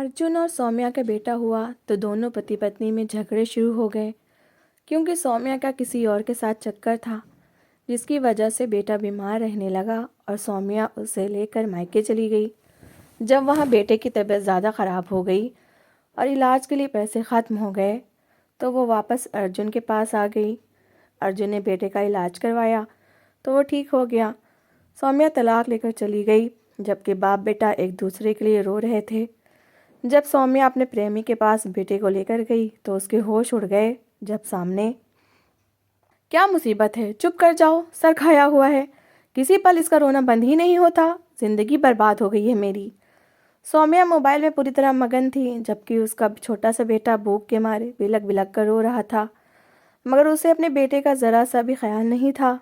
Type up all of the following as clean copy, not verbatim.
अर्जुन और सौम्या का बेटा हुआ तो दोनों पति पत्नी में झगड़े शुरू हो गए क्योंकि सौम्या का किसी और के साथ चक्कर था, जिसकी वजह से बेटा बीमार रहने लगा और सौम्या उसे लेकर मायके चली गई। जब वहाँ बेटे की तबीयत ज़्यादा ख़राब हो गई और इलाज के लिए पैसे ख़त्म हो गए तो वो वापस अर्जुन के पास आ गई। अर्जुन ने बेटे का इलाज करवाया तो वो ठीक हो गया। सौम्या तलाक लेकर चली गई, जबकि बाप बेटा एक दूसरे के लिए रो रहे थे। जब सौम्या अपने प्रेमी के पास बेटे को लेकर गई तो उसके होश उड़ गए जब सामने क्या मुसीबत है, चुप कर जाओ, सर खाया हुआ है, किसी पल इसका रोना बंद ही नहीं होता, जिंदगी बर्बाद हो गई है मेरी। सौम्या मोबाइल में पूरी तरह मगन थी, जबकि उसका छोटा सा बेटा भूख के मारे बिलक बिलक कर रो रहा था। मगर उसे अपने बेटे का ज़रा सा भी ख्याल नहीं था,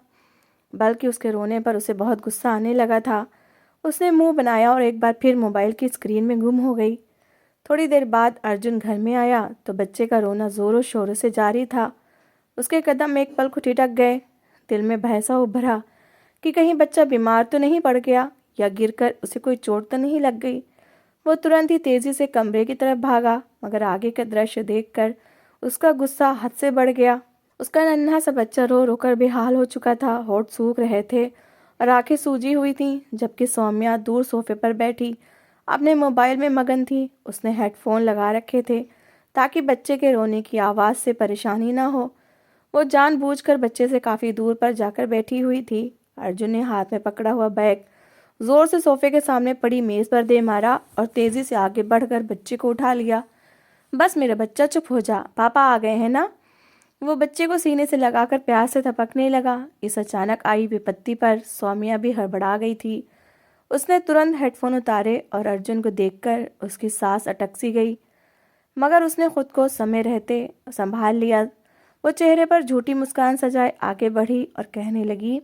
बल्कि उसके रोने पर उसे बहुत गुस्सा आने लगा था। उसने मुंह बनाया और एक बार फिर मोबाइल की स्क्रीन में गुम हो गई। थोड़ी देर बाद अर्जुन घर में आया तो बच्चे का रोना ज़ोरों शोरों से जारी था। उसके कदम एक पल को ठिठक गए। दिल में भय सा उभरा कि कहीं बच्चा बीमार तो नहीं पड़ गया या गिरकर उसे कोई चोट तो नहीं लग गई। वो तुरंत ही तेज़ी से कमरे की तरफ भागा, मगर आगे का दृश्य देखकर उसका गुस्सा हद से बढ़ गया। उसका नन्हा सा बच्चा रो रो कर बेहाल हो चुका था, होठ सूख रहे थे और आंखें सूजी हुई थीं, जबकि सौम्या दूर सोफे पर बैठी अपने मोबाइल में मगन थी। उसने हेडफोन लगा रखे थे ताकि बच्चे के रोने की आवाज़ से परेशानी ना हो। वो जानबूझकर बच्चे से काफ़ी दूर पर जाकर बैठी हुई थी। अर्जुन ने हाथ में पकड़ा हुआ बैग जोर से सोफे के सामने पड़ी मेज़ पर दे मारा और तेज़ी से आगे बढ़कर बच्चे को उठा लिया। बस मेरा बच्चा, चुप हो जा, पापा आ गए हैं ना। वो बच्चे को सीने से लगाकर प्यार से थपकने लगा। इस अचानक आई विपत्ति पर सौम्या भी हड़बड़ा गई थी। उसने तुरंत हेडफोन उतारे और अर्जुन को देखकर उसकी सांस अटक सी गई, मगर उसने खुद को समय रहते संभाल लिया। वो चेहरे पर झूठी मुस्कान सजाए आगे बढ़ी और कहने लगी,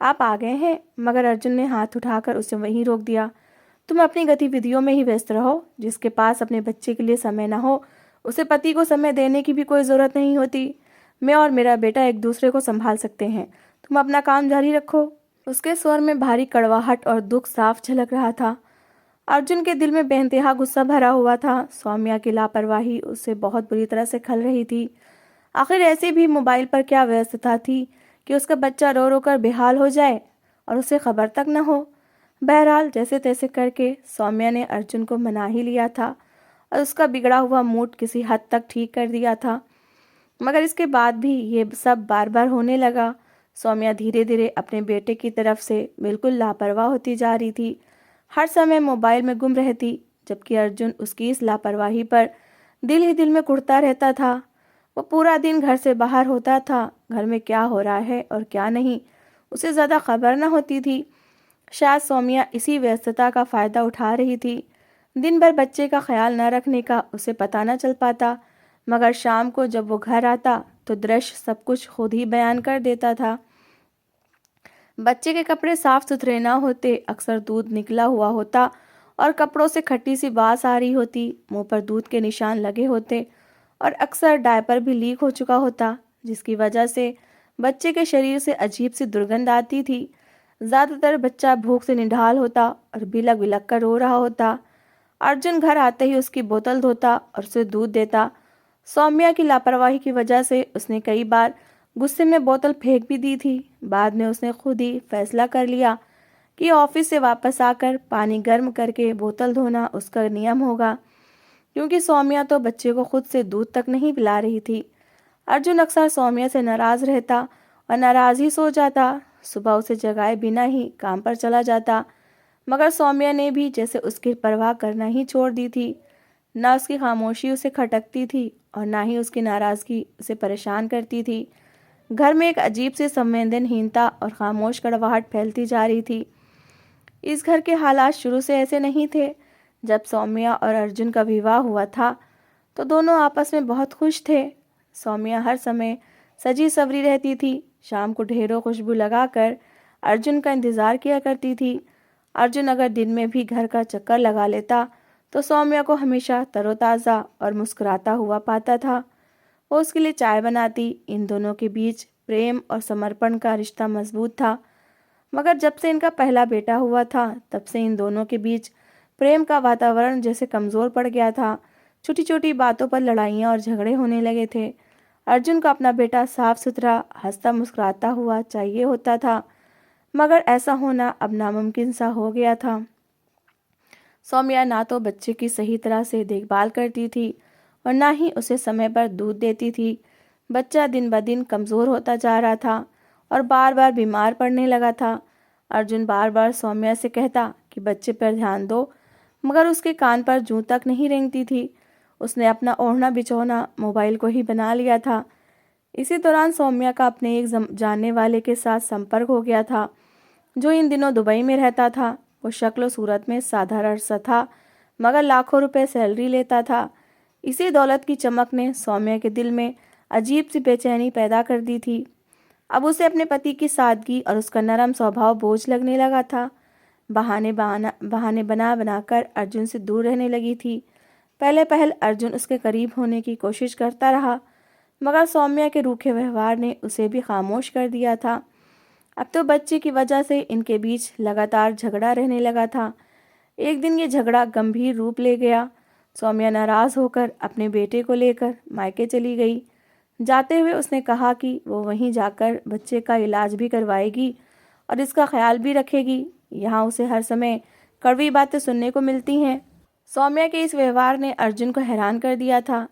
आप आ गए हैं। मगर अर्जुन ने हाथ उठाकर उसे वहीं रोक दिया। तुम अपनी गतिविधियों में ही व्यस्त रहो। जिसके पास अपने बच्चे के लिए समय ना हो, उसे पति को समय देने की भी कोई ज़रूरत नहीं होती। मैं और मेरा बेटा एक दूसरे को संभाल सकते हैं, तुम अपना काम जारी रखो। उसके स्वर में भारी कड़वाहट और दुख साफ झलक रहा था। अर्जुन के दिल में बेइंतहा गुस्सा भरा हुआ था। सौम्या की लापरवाही उसे बहुत बुरी तरह से खल रही थी। आखिर ऐसे भी मोबाइल पर क्या व्यस्तता थी कि उसका बच्चा रो रो कर बेहाल हो जाए और उसे खबर तक न हो। बहरहाल जैसे तैसे करके सौम्या ने अर्जुन को मना ही लिया था और उसका बिगड़ा हुआ मूड किसी हद तक ठीक कर दिया था। मगर इसके बाद भी ये सब बार बार होने लगा। सौम्या धीरे धीरे अपने बेटे की तरफ से बिल्कुल लापरवाह होती जा रही थी। हर समय मोबाइल में गुम रहती, जबकि अर्जुन उसकी इस लापरवाही पर दिल ही दिल में कुढ़ता रहता था। वो पूरा दिन घर से बाहर होता था, घर में क्या हो रहा है और क्या नहीं उसे ज़्यादा खबर न होती थी। शायद सौम्या इसी व्यस्तता का फ़ायदा उठा रही थी। दिन भर बच्चे का ख्याल न रखने का उसे पता न चल पाता, मगर शाम को जब वो घर आता तो दृश्य सब कुछ खुद ही बयान कर देता था। बच्चे के कपड़े साफ सुथरे ना होते, अक्सर दूध निकला हुआ होता और कपड़ों से खट्टी सी बास आ रही होती। मुंह पर दूध के निशान लगे होते और अक्सर डायपर भी लीक हो चुका होता, जिसकी वजह से बच्चे के शरीर से अजीब सी दुर्गंध आती थी। ज़्यादातर बच्चा भूख से निढाल होता और बिलक बिलक कर रो रहा होता। अर्जुन घर आते ही उसकी बोतल धोता और उसे दूध देता। सौम्या की लापरवाही की वजह से उसने कई बार गुस्से में बोतल फेंक भी दी थी। बाद में उसने खुद ही फैसला कर लिया कि ऑफिस से वापस आकर पानी गर्म करके बोतल धोना उसका नियम होगा, क्योंकि सौम्या तो बच्चे को खुद से दूध तक नहीं पिला रही थी। अर्जुन अक्सर सौम्या से नाराज़ रहता और नाराज़ ही सो जाता। सुबह उसे जगाए बिना ही काम पर चला जाता, मगर सौम्या ने भी जैसे उसकी परवाह करना ही छोड़ दी थी। ना उसकी खामोशी उसे खटकती थी और ना ही उसकी नाराज़गी उसे परेशान करती थी। घर में एक अजीब सी संवेदनहीनता और खामोश कड़वाहट फैलती जा रही थी। इस घर के हालात शुरू से ऐसे नहीं थे। जब सौम्या और अर्जुन का विवाह हुआ था तो दोनों आपस में बहुत खुश थे। सौम्या हर समय सजी सवरी रहती थी। शाम को ढेरों खुशबू लगाकर अर्जुन का इंतज़ार किया करती थी। अर्जुन अगर दिन में भी घर का चक्कर लगा लेता तो सौम्या को हमेशा तरोताज़ा और मुस्कुराता हुआ पाता था। वो उसके लिए चाय बनाती। इन दोनों के बीच प्रेम और समर्पण का रिश्ता मजबूत था। मगर जब से इनका पहला बेटा हुआ था तब से इन दोनों के बीच प्रेम का वातावरण जैसे कमज़ोर पड़ गया था। छोटी छोटी बातों पर लड़ाइयाँ और झगड़े होने लगे थे। अर्जुन को अपना बेटा साफ सुथरा, हंसता मुस्कुराता हुआ चाहिए होता था, मगर ऐसा होना अब नामुमकिन सा हो गया था। सौम्या ना तो बच्चे की सही तरह से देखभाल करती थी और ना ही उसे समय पर दूध देती थी। बच्चा दिन ब दिन कमज़ोर होता जा रहा था और बार बार बीमार पड़ने लगा था। अर्जुन बार बार सौम्या से कहता कि बच्चे पर ध्यान दो, मगर उसके कान पर जूं तक नहीं रेंगती थी। उसने अपना ओढ़ना बिछौना मोबाइल को ही बना लिया था। इसी दौरान सौम्या का अपने एक जानने वाले के साथ संपर्क हो गया था, जो इन दिनों दुबई में रहता था। वो शक्ल सूरत में साधारण सा था, मगर लाखों रुपए सैलरी लेता था। इसी दौलत की चमक ने सौम्या के दिल में अजीब सी बेचैनी पैदा कर दी थी। अब उसे अपने पति की सादगी और उसका नरम स्वभाव बोझ लगने लगा था। बहाने बना बनाकर अर्जुन से दूर रहने लगी थी। पहले अर्जुन उसके करीब होने की कोशिश करता रहा, मगर सौम्या के रूखे व्यवहार ने उसे भी खामोश कर दिया था। अब तो बच्चे की वजह से इनके बीच लगातार झगड़ा रहने लगा था। एक दिन ये झगड़ा गंभीर रूप ले गया। सौम्या नाराज़ होकर अपने बेटे को लेकर मायके चली गई। जाते हुए उसने कहा कि वो वहीं जाकर बच्चे का इलाज भी करवाएगी और इसका ख्याल भी रखेगी। यहाँ उसे हर समय कड़वी बातें सुनने को मिलती हैं। सौम्या के इस व्यवहार ने अर्जुन को हैरान कर दिया था।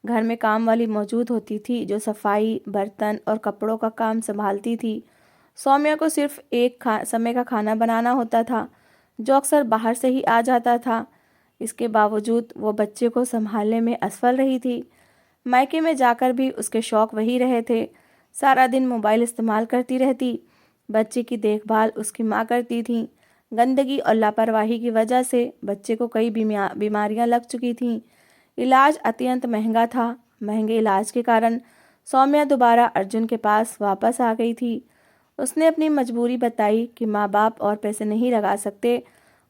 घर में काम वाली मौजूद होती थी, जो सफाई, बर्तन और कपड़ों का काम संभालती थी। सौम्या को सिर्फ एक समय का खाना बनाना होता था, जो अक्सर बाहर से ही आ जाता था। इसके बावजूद वो बच्चे को संभालने में असफल रही थी। मायके में जाकर भी उसके शौक वही रहे थे। सारा दिन मोबाइल इस्तेमाल करती रहती। बच्चे की देखभाल उसकी माँ करती थी। गंदगी और लापरवाही की वजह से बच्चे को कई बीमारियां लग चुकी थीं। इलाज अत्यंत महंगा था। महंगे इलाज के कारण सौम्या दोबारा अर्जुन के पास वापस आ गई थी। उसने अपनी मजबूरी बताई कि माँ बाप और पैसे नहीं लगा सकते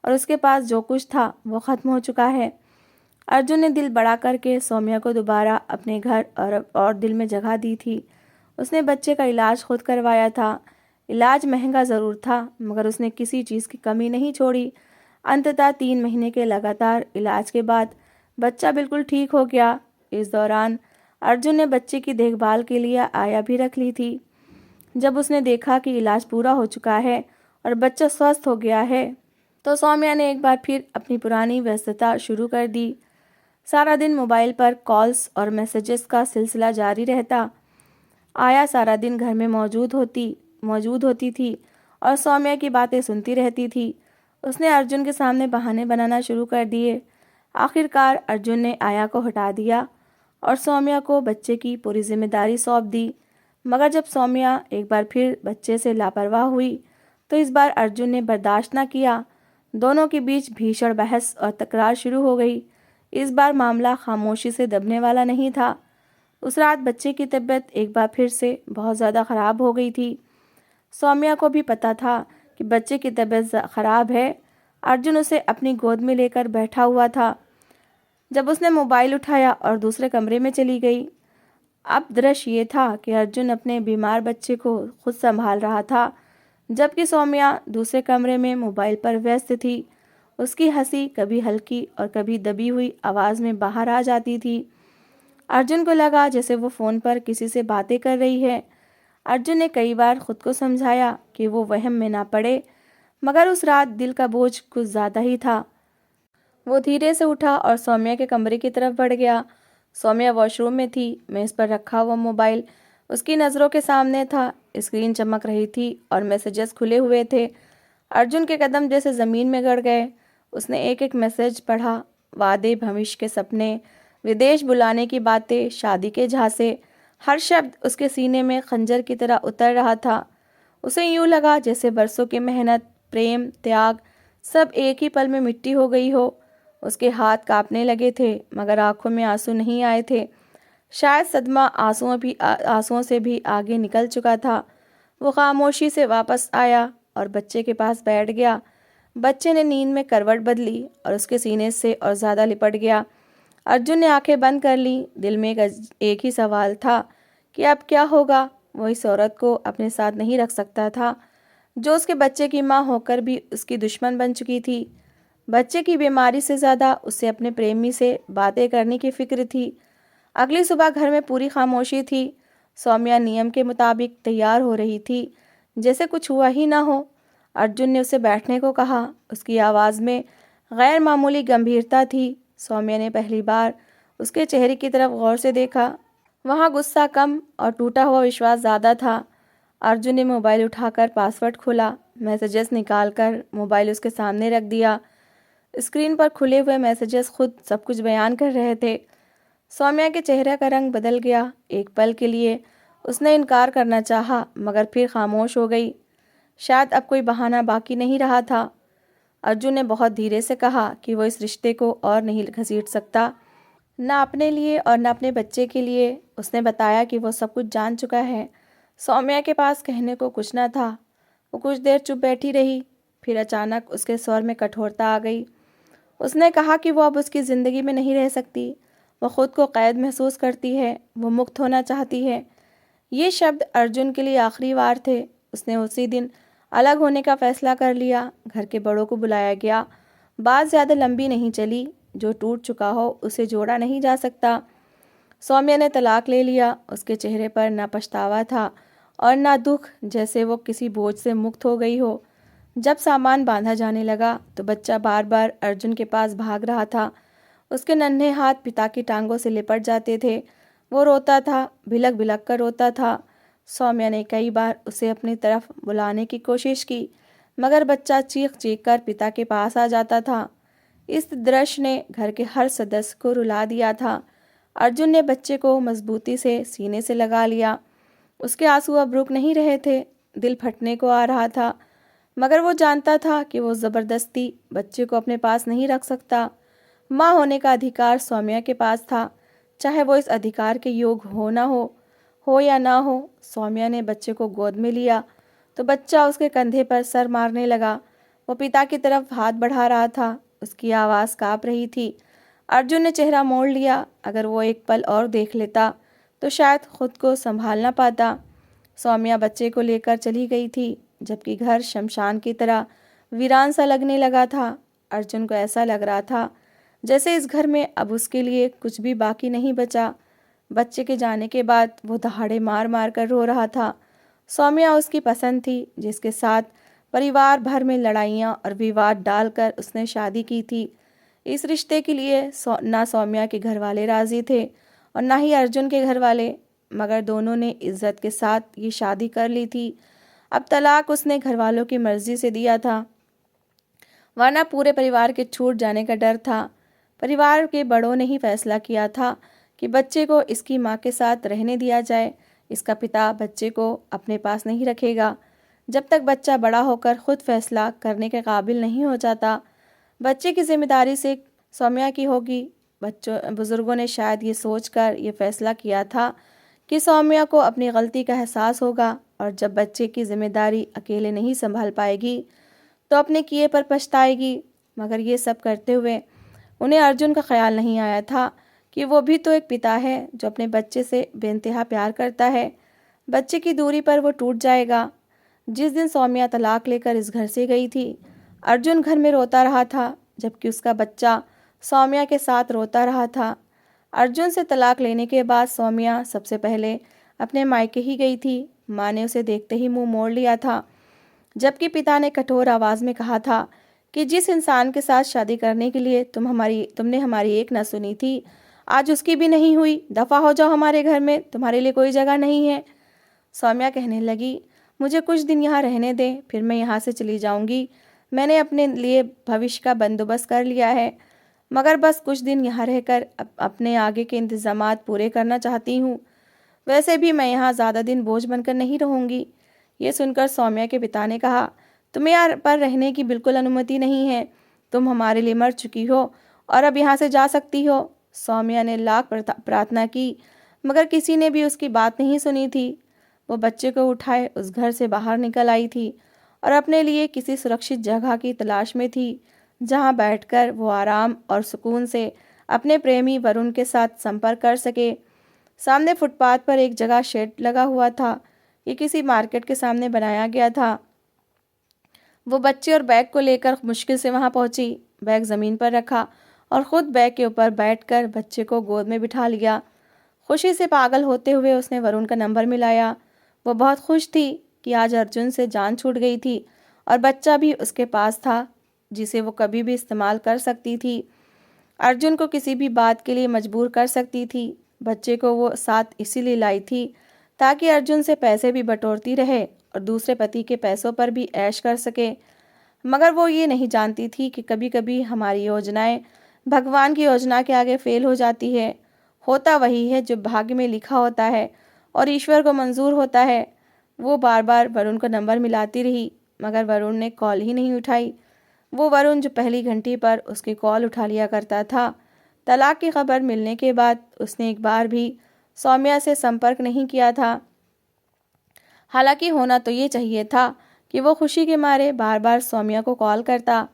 और उसके पास जो कुछ था वो ख़त्म हो चुका है। अर्जुन ने दिल बड़ा करके सौम्या को दोबारा अपने घर और दिल में जगह दी थी। उसने बच्चे का इलाज खुद करवाया था। इलाज महंगा ज़रूर था, मगर उसने किसी चीज़ की कमी नहीं छोड़ी। अंततः 3 महीने के लगातार इलाज के बाद बच्चा बिल्कुल ठीक हो गया। इस दौरान अर्जुन ने बच्चे की देखभाल के लिए आया भी रख ली थी। जब उसने देखा कि इलाज पूरा हो चुका है और बच्चा स्वस्थ हो गया है, तो सौम्या ने एक बार फिर अपनी पुरानी व्यस्तता शुरू कर दी। सारा दिन मोबाइल पर कॉल्स और मैसेजेस का सिलसिला जारी रहता। आया सारा दिन घर में मौजूद होती थी और सौम्या की बातें सुनती रहती थी। उसने अर्जुन के सामने बहाने बनाना शुरू कर दिए। आखिरकार अर्जुन ने आया को हटा दिया और सौम्या को बच्चे की पूरी जिम्मेदारी सौंप दी। मगर जब सौम्या एक बार फिर बच्चे से लापरवाह हुई, तो इस बार अर्जुन ने बर्दाश्त न किया। दोनों के बीच भीषण बहस और तकरार शुरू हो गई। इस बार मामला खामोशी से दबने वाला नहीं था। उस रात बच्चे की तबीयत एक बार फिर से बहुत ज़्यादा ख़राब हो गई थी। सौम्या को भी पता था कि बच्चे की तबीयत ख़राब है। अर्जुन उसे अपनी गोद में लेकर बैठा हुआ था जब उसने मोबाइल उठाया और दूसरे कमरे में चली गई। अब दृश्य ये था कि अर्जुन अपने बीमार बच्चे को खुद संभाल रहा था, जबकि सौम्या दूसरे कमरे में मोबाइल पर व्यस्त थी। उसकी हंसी कभी हल्की और कभी दबी हुई आवाज़ में बाहर आ जाती थी। अर्जुन को लगा जैसे वो फ़ोन पर किसी से बातें कर रही है। अर्जुन ने कई बार खुद को समझाया कि वो वहम में ना पड़े, मगर उस रात दिल का बोझ कुछ ज़्यादा ही था। वो धीरे से उठा और सौम्या के कमरे की तरफ बढ़ गया। सौम्या वॉशरूम में थी। मेज़ पर रखा हुआ मोबाइल उसकी नज़रों के सामने था। स्क्रीन चमक रही थी और मैसेजेस खुले हुए थे। अर्जुन के कदम जैसे ज़मीन में गड़ गए। उसने एक एक मैसेज पढ़ा। वादे, भविष्य के सपने, विदेश बुलाने की बातें, शादी के झांसे। हर शब्द उसके सीने में खंजर की तरह उतर रहा था। उसे यूँ लगा जैसे बरसों की मेहनत, प्रेम, त्याग सब एक ही पल में मिट्टी हो गई हो। उसके हाथ कांपने लगे थे, मगर आंखों में आंसू नहीं आए थे। शायद सदमा आंसुओं से भी आगे निकल चुका था। वो खामोशी से वापस आया और बच्चे के पास बैठ गया। बच्चे ने नींद में करवट बदली और उसके सीने से और ज़्यादा लिपट गया। अर्जुन ने आंखें बंद कर ली। दिल में एक ही सवाल था कि अब क्या होगा। वो इस औरत को अपने साथ नहीं रख सकता था, जो उसके बच्चे की माँ होकर भी उसकी दुश्मन बन चुकी थी। बच्चे की बीमारी से ज़्यादा उसे अपने प्रेमी से बातें करने की फिक्र थी। अगली सुबह घर में पूरी खामोशी थी। सौम्या नियम के मुताबिक तैयार हो रही थी, जैसे कुछ हुआ ही ना हो। अर्जुन ने उसे बैठने को कहा। उसकी आवाज़ में गैर मामूली गंभीरता थी। सौम्या ने पहली बार उसके चेहरे की तरफ गौर से देखा। वहाँ गुस्सा कम और टूटा हुआ विश्वास ज़्यादा था। अर्जुन ने मोबाइल उठाकर पासवर्ड खोला, मैसेजेस निकालकर मोबाइल उसके सामने रख दिया। स्क्रीन पर खुले हुए मैसेजेस खुद सब कुछ बयान कर रहे थे। सौम्या के चेहरे का रंग बदल गया। एक पल के लिए उसने इनकार करना चाहा, मगर फिर खामोश हो गई। शायद अब कोई बहाना बाकी नहीं रहा था। अर्जुन ने बहुत धीरे से कहा कि वो इस रिश्ते को और नहीं घसीट सकता, ना अपने लिए और न अपने बच्चे के लिए। उसने बताया कि वो सब कुछ जान चुका है। सौम्या के पास कहने को कुछ न था। वो कुछ देर चुप बैठी रही, फिर अचानक उसके स्वर में कठोरता आ गई। उसने कहा कि वो अब उसकी ज़िंदगी में नहीं रह सकती। वो खुद को कैद महसूस करती है, वो मुक्त होना चाहती है। ये शब्द अर्जुन के लिए आखिरी वार थे। उसने उसी दिन अलग होने का फैसला कर लिया। घर के बड़ों को बुलाया गया। बात ज़्यादा लंबी नहीं चली। जो टूट चुका हो उसे जोड़ा नहीं जा सकता। सौम्या ने तलाक ले लिया। उसके चेहरे पर न पछतावा था और न दुख, जैसे वो किसी बोझ से मुक्त हो गई हो। जब सामान बांधा जाने लगा तो बच्चा बार बार अर्जुन के पास भाग रहा था। उसके नन्हे हाथ पिता की टांगों से लिपट जाते थे। वो रोता था, भिलक भिलक कर रोता था। सौम्या ने कई बार उसे अपनी तरफ बुलाने की कोशिश की, मगर बच्चा चीख चीख कर पिता के पास आ जाता था। इस दृश्य ने घर के हर सदस्य को रुला दिया था। अर्जुन ने बच्चे को मजबूती से सीने से लगा लिया। उसके आंसू अब रुक नहीं रहे थे। दिल फटने को आ रहा था, मगर वो जानता था कि वो ज़बरदस्ती बच्चे को अपने पास नहीं रख सकता। माँ होने का अधिकार सौम्या के पास था, चाहे वो इस अधिकार के योग हो या ना हो। सौम्या ने बच्चे को गोद में लिया तो बच्चा उसके कंधे पर सर मारने लगा। वो पिता की तरफ हाथ बढ़ा रहा था। उसकी आवाज़ काँप रही थी। अर्जुन ने चेहरा मोड़ लिया। अगर वो एक पल और देख लेता तो शायद खुद को संभाल ना पाता। सौम्या बच्चे को लेकर चली गई थी, जबकि घर शमशान की तरह वीरान सा लगने लगा था। अर्जुन को ऐसा लग रहा था जैसे इस घर में अब उसके लिए कुछ भी बाकी नहीं बचा। बच्चे के जाने के बाद वो दहाड़े मार मार कर रो रहा था। सौम्या उसकी पसंद थी, जिसके साथ परिवार भर में लड़ाइयाँ और विवाद डालकर उसने शादी की थी। इस रिश्ते के लिए ना सौम्या के घर वाले राजी थे और ना ही अर्जुन के घर वाले, मगर दोनों ने इज्जत के साथ ये शादी कर ली थी। अब तलाक उसने घर वालों की मर्जी से दिया था, वरना पूरे परिवार के छूट जाने का डर था। परिवार के बड़ों ने ही फैसला किया था कि बच्चे को इसकी माँ के साथ रहने दिया जाए। इसका पिता बच्चे को अपने पास नहीं रखेगा जब तक बच्चा बड़ा होकर खुद फैसला करने के काबिल नहीं हो जाता। बच्चे की जिम्मेदारी से सौम्या की होगी। बुजुर्गों ने शायद ये सोचकर ये फैसला किया था कि सौम्या को अपनी गलती का एहसास होगा और जब बच्चे की जिम्मेदारी अकेले नहीं संभाल पाएगी तो अपने किए पर पछताएगी। मगर ये सब करते हुए उन्हें अर्जुन का ख्याल नहीं आया था कि वो भी तो एक पिता है जो अपने बच्चे से बेइंतहा प्यार करता है। बच्चे की दूरी पर वो टूट जाएगा। जिस दिन सौम्या तलाक लेकर इस घर से गई थी, अर्जुन घर में रोता रहा था, जबकि उसका बच्चा सौम्या के साथ रोता रहा था। अर्जुन से तलाक लेने के बाद सौम्या सबसे पहले अपने मायके ही गई थी। माँ ने उसे देखते ही मुंह मोड़ लिया था, जबकि पिता ने कठोर आवाज़ में कहा था कि जिस इंसान के साथ शादी करने के लिए तुमने हमारी एक न सुनी थी, आज उसकी भी नहीं हुई। दफ़ा हो जाओ हमारे घर में, तुम्हारे लिए कोई जगह नहीं है। सौम्या कहने लगी, मुझे कुछ दिन यहाँ रहने दें, फिर मैं यहाँ से चली जाऊँगी। मैंने अपने लिए भविष्य का बंदोबस्त कर लिया है, मगर बस कुछ दिन यहाँ रहकर अपने आगे के इंतज़ामात पूरे करना चाहती हूँ। वैसे भी मैं यहाँ ज़्यादा दिन बोझ बनकर नहीं रहूँगी। ये सुनकर सौम्या के पिता ने कहा, तुम्हें यहाँ पर रहने की बिल्कुल अनुमति नहीं है। तुम हमारे लिए मर चुकी हो और अब यहाँ से जा सकती हो। सौम्या ने लाख प्रार्थना की, मगर किसी ने भी उसकी बात नहीं सुनी थी। वो बच्चे को उठाए उस घर से बाहर निकल आई थी और अपने लिए किसी सुरक्षित जगह की तलाश में थी, जहाँ बैठकर वो आराम और सुकून से अपने प्रेमी वरुण के साथ संपर्क कर सके। सामने फुटपाथ पर एक जगह शेड लगा हुआ था। ये किसी मार्केट के सामने बनाया गया था। वो बच्चे और बैग को लेकर मुश्किल से वहां पहुंची। बैग ज़मीन पर रखा और ख़ुद बैग के ऊपर बैठकर बच्चे को गोद में बिठा लिया। खुशी से पागल होते हुए उसने वरुण का नंबर मिलाया। वो बहुत खुश थी कि आज अर्जुन से जान छूट गई थी और बच्चा भी उसके पास था जिसे वो कभी भी इस्तेमाल कर सकती थी। अर्जुन को किसी भी बात के लिए मजबूर कर सकती थी। बच्चे को वो साथ इसीलिए लाई थी ताकि अर्जुन से पैसे भी बटोरती रहे और दूसरे पति के पैसों पर भी ऐश कर सके। मगर वो ये नहीं जानती थी कि कभी कभी हमारी योजनाएं भगवान की योजना के आगे फेल हो जाती है। होता वही है जो भाग्य में लिखा होता है और ईश्वर को मंजूर होता है। वो बार बार वरुण को नंबर मिलाती रही मगर वरुण ने कॉल ही नहीं उठाई। वो वरुण जो पहली घंटी पर उसकी कॉल उठा लिया करता था। तलाक की खबर मिलने के बाद उसने एक बार भी सौम्या से संपर्क नहीं किया था। हालांकि होना तो ये चाहिए था कि वो खुशी के मारे बार बार सौम्या को कॉल करता,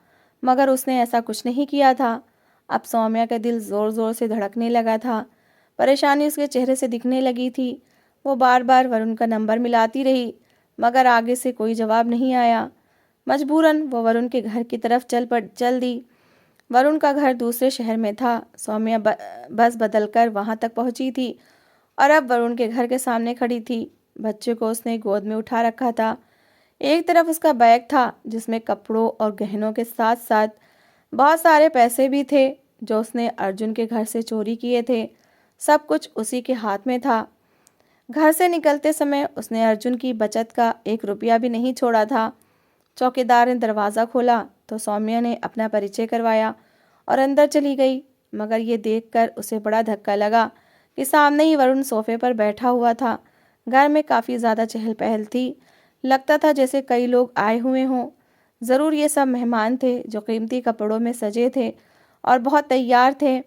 मगर उसने ऐसा कुछ नहीं किया था। अब सौम्या का दिल ज़ोर ज़ोर से धड़कने लगा था। परेशानी उसके चेहरे से दिखने लगी थी। वो बार बार वरुण का नंबर मिलाती रही मगर आगे से कोई जवाब नहीं आया। मजबूरन वो वरुण के घर की तरफ चल दी। वरुण का घर दूसरे शहर में था। सौम्या बस बदलकर वहां तक पहुंची थी और अब वरुण के घर के सामने खड़ी थी। बच्चे को उसने गोद में उठा रखा था। एक तरफ उसका बैग था जिसमें कपड़ों और गहनों के साथ साथ बहुत सारे पैसे भी थे जो उसने अर्जुन के घर से चोरी किए थे। सब कुछ उसी के हाथ में था। घर से निकलते समय उसने अर्जुन की बचत का 1 रुपया भी नहीं छोड़ा था। चौकीदार ने दरवाज़ा खोला तो सौम्या ने अपना परिचय करवाया और अंदर चली गई। मगर ये देखकर उसे बड़ा धक्का लगा कि सामने ही वरुण सोफे पर बैठा हुआ था। घर में काफ़ी ज़्यादा चहल पहल थी। लगता था जैसे कई लोग आए हुए हों। ज़रूर ये सब मेहमान थे जो कीमती कपड़ों में सजे थे और बहुत तैयार थे।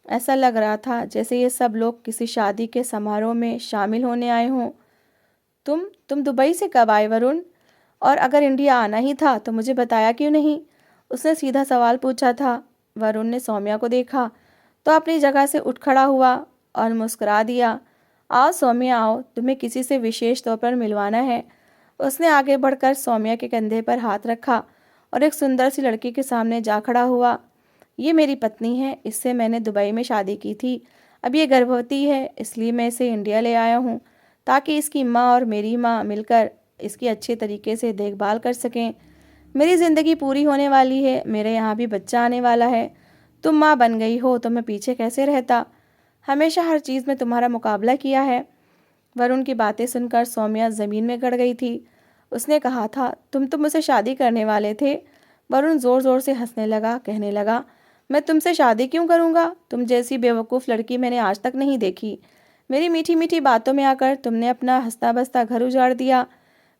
ऐसा लग रहा था जैसे ये सब लोग किसी शादी के समारोह में शामिल होने आए हों। तुम दुबई से कब आए वरुण? और अगर इंडिया आना ही था तो मुझे बताया क्यों नहीं? उसने सीधा सवाल पूछा था। वरुण ने सौम्या को देखा तो अपनी जगह से उठ खड़ा हुआ और मुस्कुरा दिया। आओ सौम्या आओ, तुम्हें किसी से विशेष तौर पर मिलवाना है। उसने आगे बढ़कर सौम्या के कंधे पर हाथ रखा और एक सुंदर सी लड़की के सामने जा खड़ा हुआ। ये मेरी पत्नी है, इससे मैंने दुबई में शादी की थी। अब ये गर्भवती है, इसलिए मैं इसे इंडिया ले आया हूँ ताकि इसकी माँ और मेरी माँ मिलकर इसकी अच्छे तरीके से देखभाल कर सकें। मेरी ज़िंदगी पूरी होने वाली है, मेरे यहाँ भी बच्चा आने वाला है। तुम माँ बन गई हो तो मैं पीछे कैसे रहता? हमेशा हर चीज़ में तुम्हारा मुकाबला किया है। वरुण की बातें सुनकर सौम्या ज़मीन में गड़ गई थी। उसने कहा था, तुम तो मुझसे शादी करने वाले थे। वरुण ज़ोर ज़ोर से हंसने लगा, कहने लगा, मैं तुमसे शादी क्यों करूँगा? तुम जैसी बेवकूफ़ लड़की मैंने आज तक नहीं देखी। मेरी मीठी मीठी बातों में आकर तुमने अपना हंसता बसता घर उजाड़ दिया।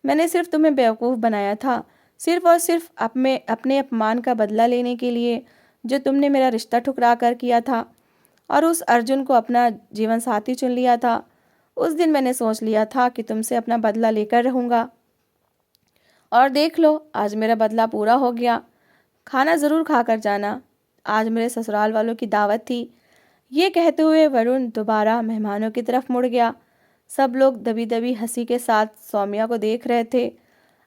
मैंने सिर्फ तुम्हें बेवकूफ़ बनाया था, सिर्फ और सिर्फ अपने अपमान का बदला लेने के लिए जो तुमने मेरा रिश्ता ठुकरा कर किया था और उस अर्जुन को अपना जीवन साथी चुन लिया था। उस दिन मैंने सोच लिया था कि तुमसे अपना बदला लेकर रहूँगा और देख लो, आज मेरा बदला पूरा हो गया। खाना ज़रूर खा कर जाना, आज मेरे ससुराल वालों की दावत थी। ये कहते हुए वरुण दोबारा मेहमानों की तरफ मुड़ गया। सब लोग दबी दबी हंसी के साथ सौम्या को देख रहे थे।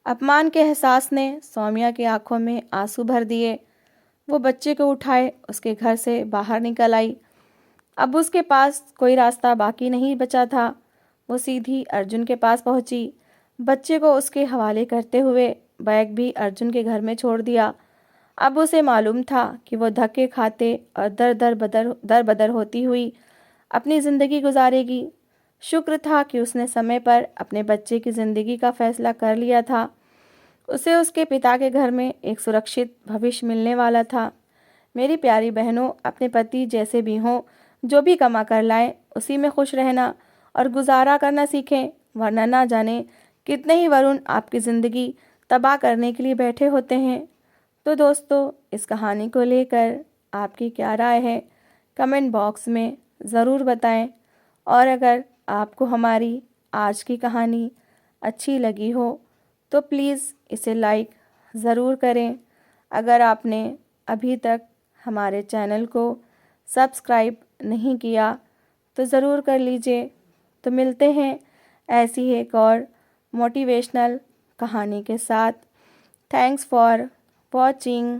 अपमान के एहसास ने सौम्या की आंखों में आंसू भर दिए। वो बच्चे को उठाए उसके घर से बाहर निकल आई। अब उसके पास कोई रास्ता बाकी नहीं बचा था। वो सीधी अर्जुन के पास पहुंची। बच्चे को उसके हवाले करते हुए बैग भी अर्जुन के घर में छोड़ दिया। अब उसे मालूम था कि वो धक्के खाते और दर बदर होती हुई अपनी ज़िंदगी गुजारेगी। शुक्र था कि उसने समय पर अपने बच्चे की ज़िंदगी का फैसला कर लिया था। उसे उसके पिता के घर में एक सुरक्षित भविष्य मिलने वाला था। मेरी प्यारी बहनों, अपने पति जैसे भी हों, जो भी कमा कर लाएं, उसी में खुश रहना और गुजारा करना सीखें, वरना ना जाने कितने ही वरुण आपकी ज़िंदगी तबाह करने के लिए बैठे होते हैं। तो दोस्तों, इस कहानी को लेकर आपकी क्या राय है, कमेंट बॉक्स में ज़रूर बताएं। और अगर आपको हमारी आज की कहानी अच्छी लगी हो तो प्लीज़ इसे लाइक ज़रूर करें। अगर आपने अभी तक हमारे चैनल को सब्सक्राइब नहीं किया तो ज़रूर कर लीजिए। तो मिलते हैं ऐसी ही एक और मोटिवेशनल कहानी के साथ। Thanks for watching.